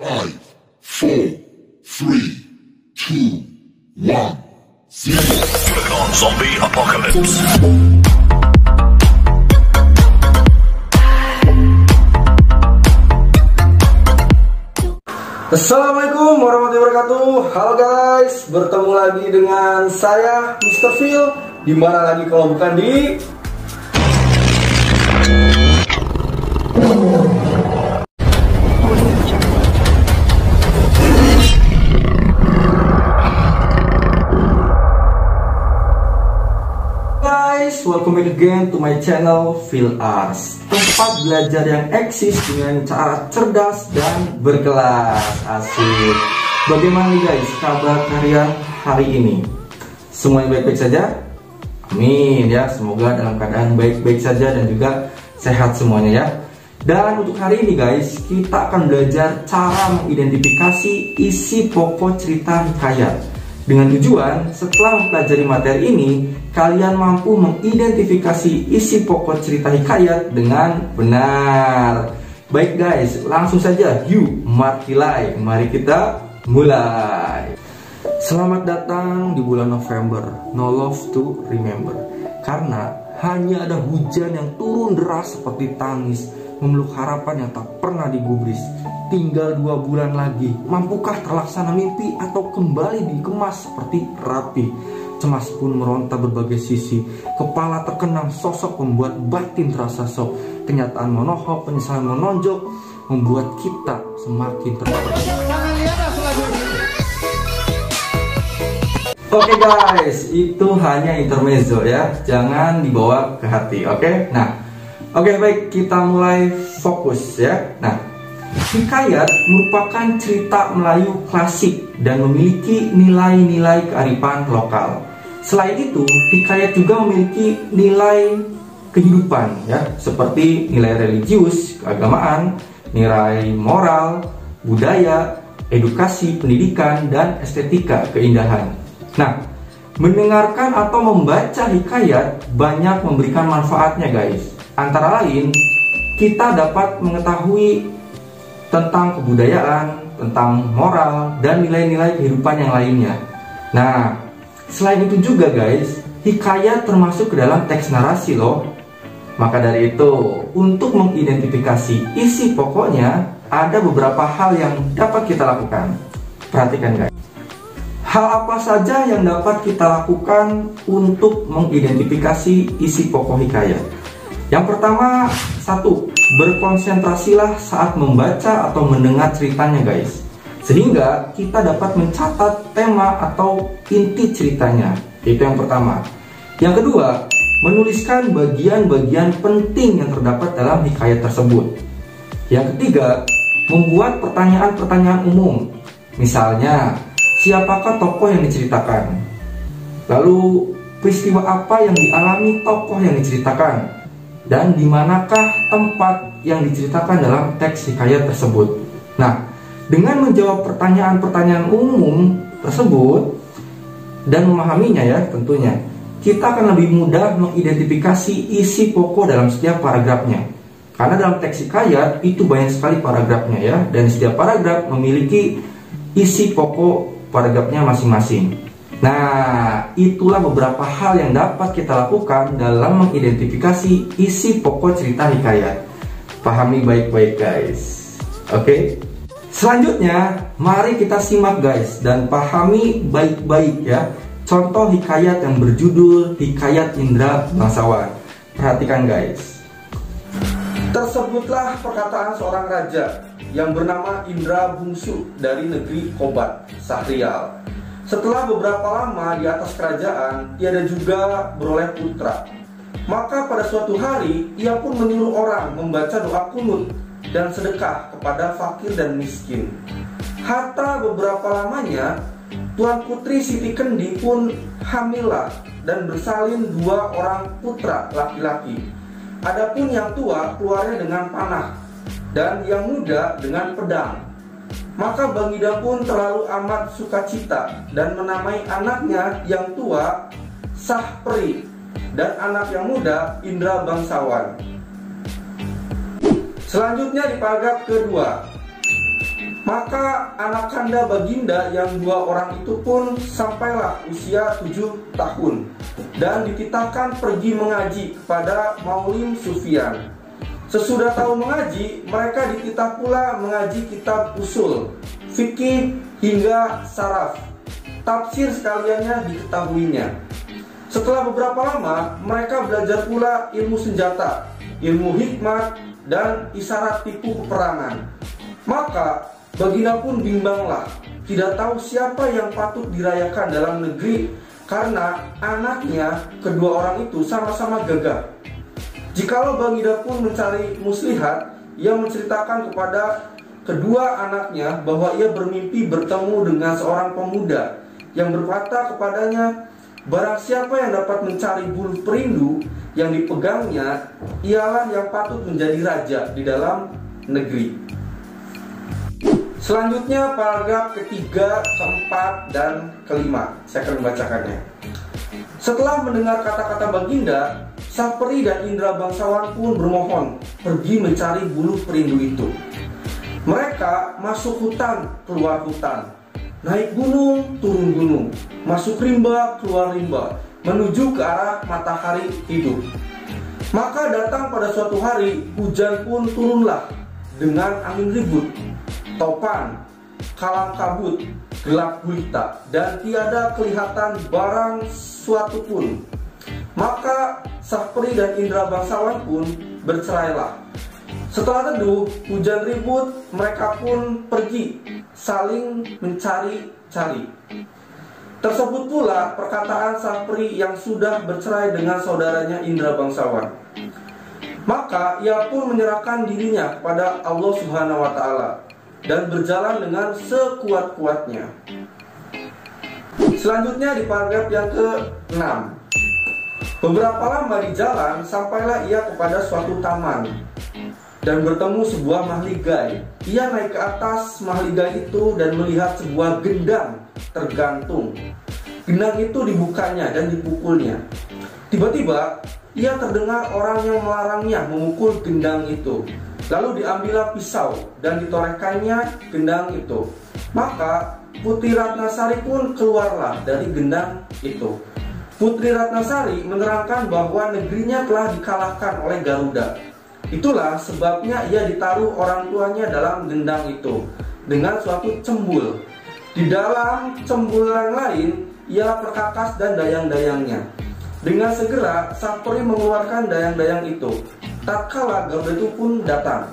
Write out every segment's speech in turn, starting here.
5, 4, 3, 2, 1, 0. Click on Zombie Apocalypse. Assalamualaikum warahmatullahi wabarakatuh. Halo guys, bertemu lagi dengan saya Mr. Phil. Dimana lagi kalau bukan di welcome back again to my channel Phil Ars, tempat belajar yang eksis dengan cara cerdas dan berkelas. Asik. Bagaimana nih guys kabar kalian hari ini? Semuanya baik-baik saja? Amin ya, semoga dalam keadaan baik-baik saja dan juga sehat semuanya ya. Dan untuk hari ini guys, kita akan belajar cara mengidentifikasi isi pokok cerita hikayat. Dengan tujuan, setelah mempelajari materi ini, kalian mampu mengidentifikasi isi pokok cerita hikayat dengan benar. Baik guys, langsung saja yuk markilai. Mari kita mulai. Selamat datang di bulan November, no love to remember. Karena hanya ada hujan yang turun deras seperti tangis, memeluk harapan yang tak pernah digubris. Tinggal 2 bulan lagi, mampukah terlaksana mimpi atau kembali dikemas seperti rapi? Cemas pun meronta berbagai sisi, kepala terkenang sosok membuat batin terasa sok. Kenyataan menohok, penyesalan menonjok, membuat kita semakin terpuruk. Oke guys, itu hanya intermezzo ya, jangan dibawa ke hati. Oke, nah, oke baik, kita mulai fokus ya. Nah, hikayat merupakan cerita Melayu klasik dan memiliki nilai-nilai kearifan lokal. Selain itu, hikayat juga memiliki nilai kehidupan ya, seperti nilai religius, keagamaan, nilai moral, budaya, edukasi, pendidikan, dan estetika keindahan. Nah, mendengarkan atau membaca hikayat banyak memberikan manfaatnya guys. Antara lain, kita dapat mengetahui tentang kebudayaan, tentang moral, dan nilai-nilai kehidupan yang lainnya. Nah, selain itu juga guys, hikayat termasuk ke dalam teks narasi loh. Maka dari itu, untuk mengidentifikasi isi pokoknya, ada beberapa hal yang dapat kita lakukan. Perhatikan guys. Hal apa saja yang dapat kita lakukan untuk mengidentifikasi isi pokok hikayat? Yang pertama, 1. Berkonsentrasilah saat membaca atau mendengar ceritanya guys, sehingga kita dapat mencatat tema atau inti ceritanya. Itu yang pertama. Yang kedua, menuliskan bagian-bagian penting yang terdapat dalam hikayat tersebut. Yang ketiga, membuat pertanyaan-pertanyaan umum. Misalnya, siapakah tokoh yang diceritakan? Lalu, peristiwa apa yang dialami tokoh yang diceritakan? Dan di manakah tempat yang diceritakan dalam teks hikayat tersebut? Nah, dengan menjawab pertanyaan-pertanyaan umum tersebut dan memahaminya ya tentunya, kita akan lebih mudah mengidentifikasi isi pokok dalam setiap paragrafnya. Karena dalam teks hikayat itu banyak sekali paragrafnya ya, dan setiap paragraf memiliki isi pokok paragrafnya masing-masing. Nah, itulah beberapa hal yang dapat kita lakukan dalam mengidentifikasi isi pokok cerita hikayat. Pahami baik-baik guys. Oke. Selanjutnya, mari kita simak guys dan pahami baik-baik ya contoh hikayat yang berjudul Hikayat Indra Bangsawan. Perhatikan guys. Tersebutlah perkataan seorang raja yang bernama Indra Bungsu dari negeri Kobat, Sahrial. Setelah beberapa lama di atas kerajaan, ia ada juga beroleh putra. Maka pada suatu hari, ia pun menyuruh orang membaca doa kunut dan sedekah kepada fakir dan miskin. Hatta beberapa lamanya, Tuan Putri Siti Kendi pun hamillah dan bersalin 2 orang putra laki-laki. Adapun yang tua keluarnya dengan panah dan yang muda dengan pedang. Maka Bangida pun terlalu amat sukacita dan menamai anaknya yang tua Sahpri dan anak yang muda Indra Bangsawan. Selanjutnya di paragraf kedua, Maka anak kanda Baginda yang 2 orang itu pun sampailah usia 7 tahun dan dititahkan pergi mengaji kepada Maulim Sufyan. Sesudah tahu mengaji, mereka dititah pula mengaji kitab usul, fikih hingga saraf. Tafsir sekaliannya diketahuinya. Setelah beberapa lama, mereka belajar pula ilmu senjata, ilmu hikmat, dan isyarat tipu peperangan. Maka Baginda pun bimbanglah, tidak tahu siapa yang patut dirayakan dalam negeri karena anaknya kedua orang itu sama-sama gagah. Jikalau Baginda pun mencari muslihat, ia menceritakan kepada kedua anaknya bahwa ia bermimpi bertemu dengan seorang pemuda yang berkata kepadanya, barang siapa yang dapat mencari bulu perindu yang dipegangnya, ialah yang patut menjadi raja di dalam negeri. Selanjutnya paragraf ketiga, keempat, dan kelima. Saya akan membacakannya. Setelah mendengar kata-kata Baginda, Sapri dan Indra bangsawan pun bermohon pergi mencari bulu perindu itu. Mereka masuk hutan, keluar hutan, naik gunung, turun gunung, masuk rimba, keluar rimba, menuju ke arah matahari hidup. Maka datang pada suatu hari, hujan pun turunlah dengan angin ribut, topan, kalang kabut, gelap gulita, dan tiada kelihatan barang suatu pun. Maka Sapri dan Indra bangsawan pun bercerailah. Setelah teduh, hujan ribut, mereka pun pergi saling mencari-cari. Tersebut pula perkataan Sapri yang sudah bercerai dengan saudaranya Indra bangsawan. Maka ia pun menyerahkan dirinya kepada Allah Subhanahu wa Ta'ala dan berjalan dengan sekuat-kuatnya. Selanjutnya di paragraf yang ke-6. Beberapa lama di jalan, sampailah ia kepada suatu taman dan bertemu sebuah mahligai. Ia naik ke atas mahligai itu dan melihat sebuah gendang tergantung. Gendang itu dibukanya dan dipukulnya. Tiba-tiba ia terdengar orang yang melarangnya memukul gendang itu. Lalu diambillah pisau dan ditorehkannya gendang itu. Maka Putri Ratnasari pun keluarlah dari gendang itu. Putri Ratnasari menerangkan bahwa negerinya telah dikalahkan oleh Garuda. Itulah sebabnya ia ditaruh orang tuanya dalam gendang itu dengan suatu cembul. Di dalam cembulan lain ialah perkakas dan dayang-dayangnya. Dengan segera Sapri mengeluarkan dayang-dayang itu. Tatkala Garuda itu pun datang,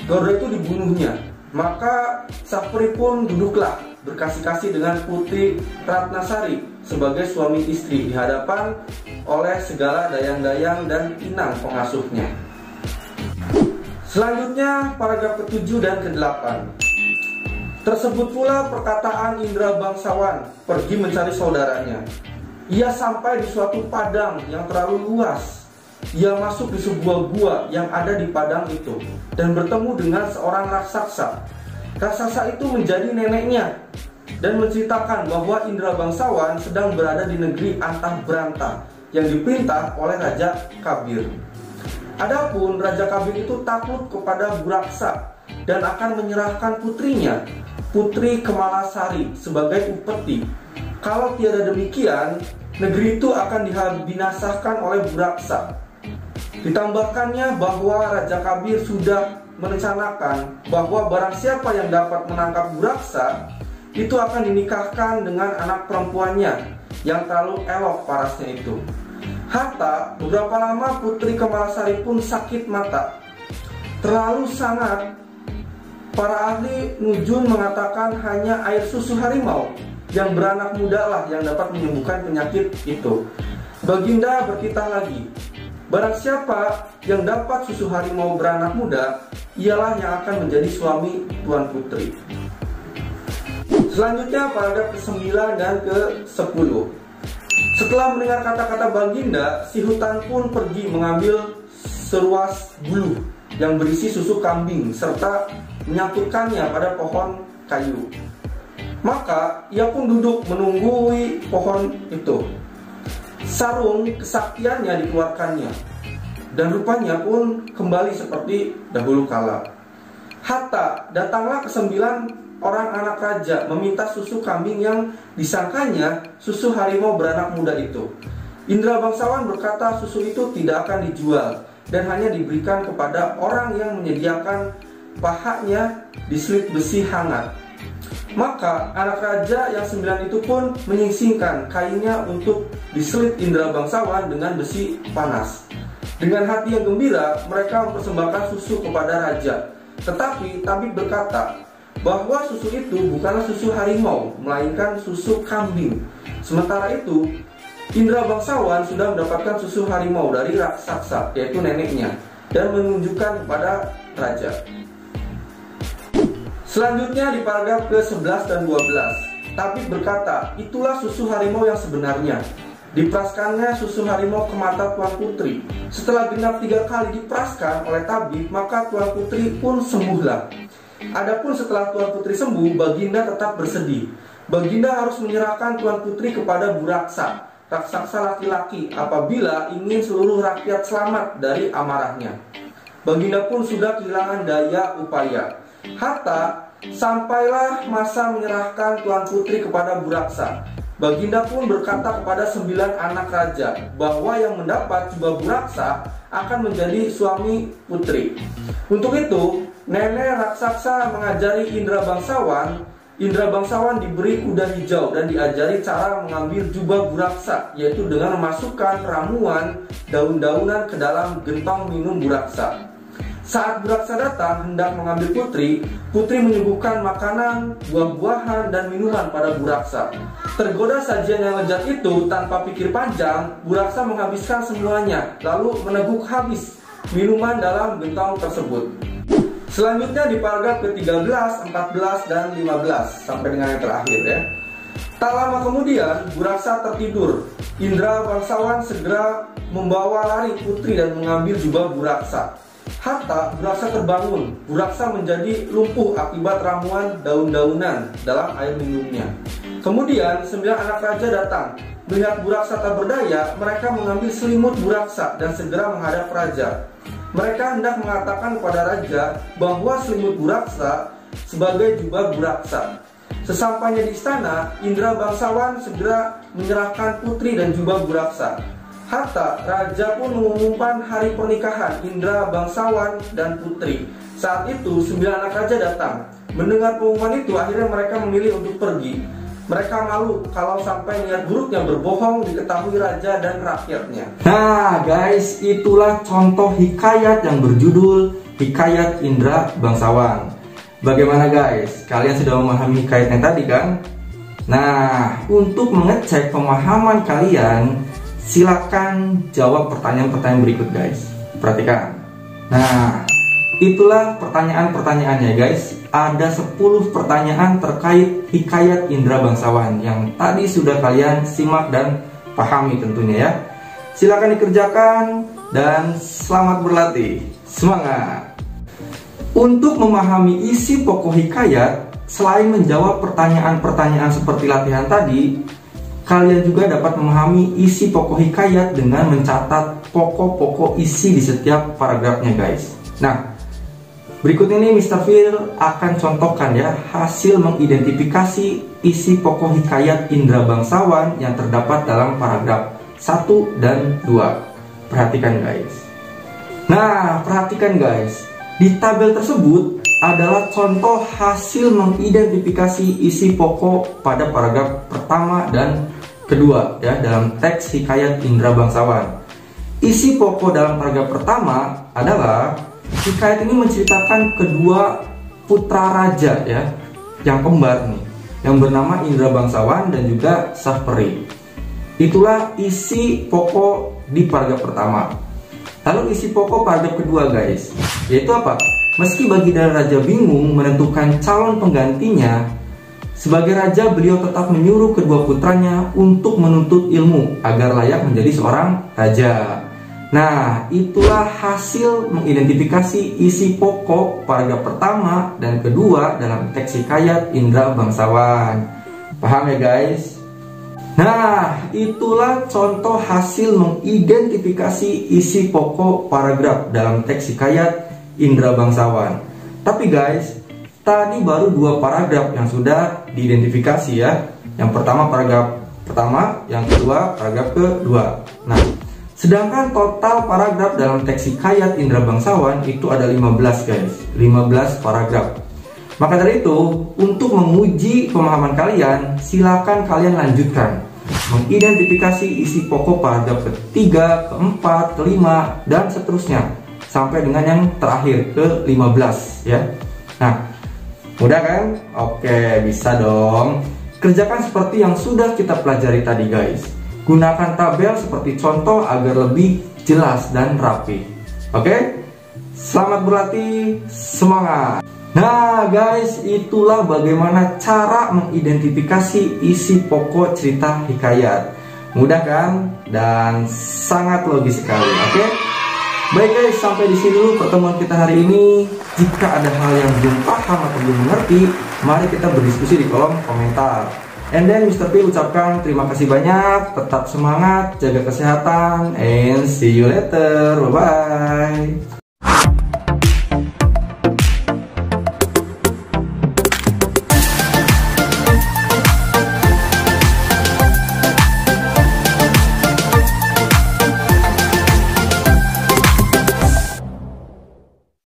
Garuda itu dibunuhnya. Maka Sapri pun duduklah berkasih-kasih dengan Putri Ratnasari sebagai suami istri di hadapan oleh segala dayang-dayang dan inang pengasuhnya. Selanjutnya paragraf ke-7 dan ke-8. Tersebut pula perkataan Indra bangsawan pergi mencari saudaranya. Ia sampai di suatu padang yang terlalu luas. Ia masuk di sebuah gua yang ada di padang itu dan bertemu dengan seorang raksasa. Raksasa itu menjadi neneknya dan menceritakan bahwa Indra bangsawan sedang berada di negeri Antah Berantah yang diperintah oleh Raja Kabir. Adapun Raja Kabir itu takut kepada Buraksa dan akan menyerahkan putrinya, Putri Kemalasari, sebagai upeti. Kalau tiada demikian, negeri itu akan dibinasakan oleh Buraksa. Ditambahkannya bahwa Raja Kabir sudah merencanakan bahwa barang siapa yang dapat menangkap Buraksa itu akan dinikahkan dengan anak perempuannya yang terlalu elok parasnya itu. Hatta beberapa lama Putri Kemalasari pun sakit mata. Terlalu sangat. Para ahli nujum mengatakan hanya air susu harimau yang beranak muda lah yang dapat menyembuhkan penyakit itu. Baginda bertitah lagi, barang siapa yang dapat susu harimau beranak muda, ialah yang akan menjadi suami Tuan Putri. Selanjutnya paragraf ke-9 dan ke-10. Setelah mendengar kata-kata Baginda, si hutan pun pergi mengambil seruas bulu yang berisi susu kambing serta menyangkutkannya pada pohon kayu. Maka ia pun duduk menunggui pohon itu. Sarung kesaktiannya dikeluarkannya dan rupanya pun kembali seperti dahulu kala. Hatta datanglah ke-9 orang anak raja meminta susu kambing yang disangkanya susu harimau beranak muda itu. Indra bangsawan berkata susu itu tidak akan dijual dan hanya diberikan kepada orang yang menyediakan pahanya diselit besi hangat. Maka anak raja yang 9 itu pun menyingsingkan kainnya untuk diselit Indra bangsawan dengan besi panas. Dengan hati yang gembira, mereka mempersembahkan susu kepada raja. Tetapi tabib berkata bahwa susu itu bukanlah susu harimau, melainkan susu kambing. Sementara itu, Indra bangsawan sudah mendapatkan susu harimau dari raksasa, yaitu neneknya, dan menunjukkan kepada raja. Selanjutnya di paragraf ke-11 dan 12, tabib berkata, itulah susu harimau yang sebenarnya. Diperaskannya susu harimau ke mata Tuan Putri. Setelah genap 3 kali diperaskan oleh tabib, maka Tuan Putri pun sembuhlah. Adapun setelah Tuan Putri sembuh, Baginda tetap bersedih. Baginda harus menyerahkan Tuan Putri kepada Buraksa, raksasa laki-laki, apabila ingin seluruh rakyat selamat dari amarahnya. Baginda pun sudah kehilangan daya upaya. Hatta sampailah masa menyerahkan Tuan Putri kepada Buraksa. Baginda pun berkata kepada 9 anak raja bahwa yang mendapat jubah Buraksa akan menjadi suami putri. Untuk itu, nenek raksasa mengajari Indra bangsawan. Indra bangsawan diberi kuda hijau dan diajari cara mengambil jubah Buraksa, yaitu dengan memasukkan ramuan daun-daunan ke dalam gentong minum Buraksa. Saat Buraksa datang hendak mengambil putri, putri menyuguhkan makanan, buah-buahan, dan minuman pada Buraksa. Tergoda sajian yang lezat itu, tanpa pikir panjang, Buraksa menghabiskan semuanya, lalu meneguk habis minuman dalam gentong tersebut. Selanjutnya di paragraf ke-13, 14, dan 15, sampai dengan yang terakhir ya. Tak lama kemudian, Buraksa tertidur. Indra bangsawan segera membawa lari putri dan mengambil jubah Buraksa. Hatta Buraksa terbangun. Buraksa menjadi lumpuh akibat ramuan daun-daunan dalam air minumnya. Kemudian 9 anak raja datang. Melihat Buraksa tak berdaya, mereka mengambil selimut Buraksa dan segera menghadap raja. Mereka hendak mengatakan kepada raja bahwa selimut Buraksa sebagai jubah Buraksa. Sesampainya di istana, Indra bangsawan segera menyerahkan putri dan jubah Buraksa. Hatta raja pun mengumumkan hari pernikahan Indra bangsawan dan putri. Saat itu 9 anak raja datang. Mendengar pengumuman itu, akhirnya mereka memilih untuk pergi. Mereka malu kalau sampai niat buruknya berbohong diketahui raja dan rakyatnya. Nah guys, itulah contoh hikayat yang berjudul Hikayat Indra Bangsawan. Bagaimana guys? Kalian sudah memahami hikayatnya tadi kan? Nah, untuk mengecek pemahaman kalian, silakan jawab pertanyaan-pertanyaan berikut guys. Perhatikan. Nah, itulah pertanyaan-pertanyaannya guys. Ada 10 pertanyaan terkait hikayat Indra Bangsawan yang tadi sudah kalian simak dan pahami tentunya ya. Silakan dikerjakan dan selamat berlatih. Semangat. Untuk memahami isi pokok hikayat, selain menjawab pertanyaan-pertanyaan seperti latihan tadi, kalian juga dapat memahami isi pokok hikayat dengan mencatat pokok-pokok isi di setiap paragrafnya guys. Nah, berikut ini Mr. Phil akan contohkan ya hasil mengidentifikasi isi pokok hikayat Indra Bangsawan yang terdapat dalam paragraf 1 dan 2. Perhatikan guys. Nah, perhatikan guys. Di tabel tersebut adalah contoh hasil mengidentifikasi isi pokok pada paragraf pertama dan kedua ya dalam teks hikayat Indra Bangsawan. Isi pokok dalam paragraf pertama adalah hikayat ini menceritakan kedua putra raja ya yang kembar nih, yang bernama Indra Bangsawan dan juga Sahperi. Itulah isi pokok di paragraf pertama. Lalu isi pokok paragraf kedua guys, yaitu apa? Meski Baginda Raja bingung menentukan calon penggantinya, sebagai raja beliau tetap menyuruh kedua putranya untuk menuntut ilmu agar layak menjadi seorang raja. Nah, itulah hasil mengidentifikasi isi pokok paragraf pertama dan kedua dalam teks hikayat Indra Bangsawan. Paham ya guys? Nah, itulah contoh hasil mengidentifikasi isi pokok paragraf dalam teks hikayat Indra Bangsawan. Tapi guys, tadi baru 2 paragraf yang sudah diidentifikasi ya. Yang pertama paragraf pertama, yang kedua paragraf kedua. Nah, sedangkan total paragraf dalam teks Hikayat Indra Bangsawan itu ada 15 guys, 15 paragraf. Maka dari itu, untuk menguji pemahaman kalian, silakan kalian lanjutkan mengidentifikasi isi pokok paragraf ketiga, keempat, kelima, dan seterusnya sampai dengan yang terakhir ke-15 ya. Nah, mudah kan? Oke, bisa dong. Kerjakan seperti yang sudah kita pelajari tadi guys. Gunakan tabel seperti contoh agar lebih jelas dan rapi. Oke? Selamat berlatih, semangat! Nah guys, itulah bagaimana cara mengidentifikasi isi pokok cerita hikayat. Mudah kan? Dan sangat logis sekali, oke? Baik guys, sampai di sini dulu pertemuan kita hari ini. Jika ada hal yang belum paham atau belum mengerti, mari kita berdiskusi di kolom komentar. And then Mr. P ucapkan terima kasih banyak, tetap semangat, jaga kesehatan, and see you later, bye-bye.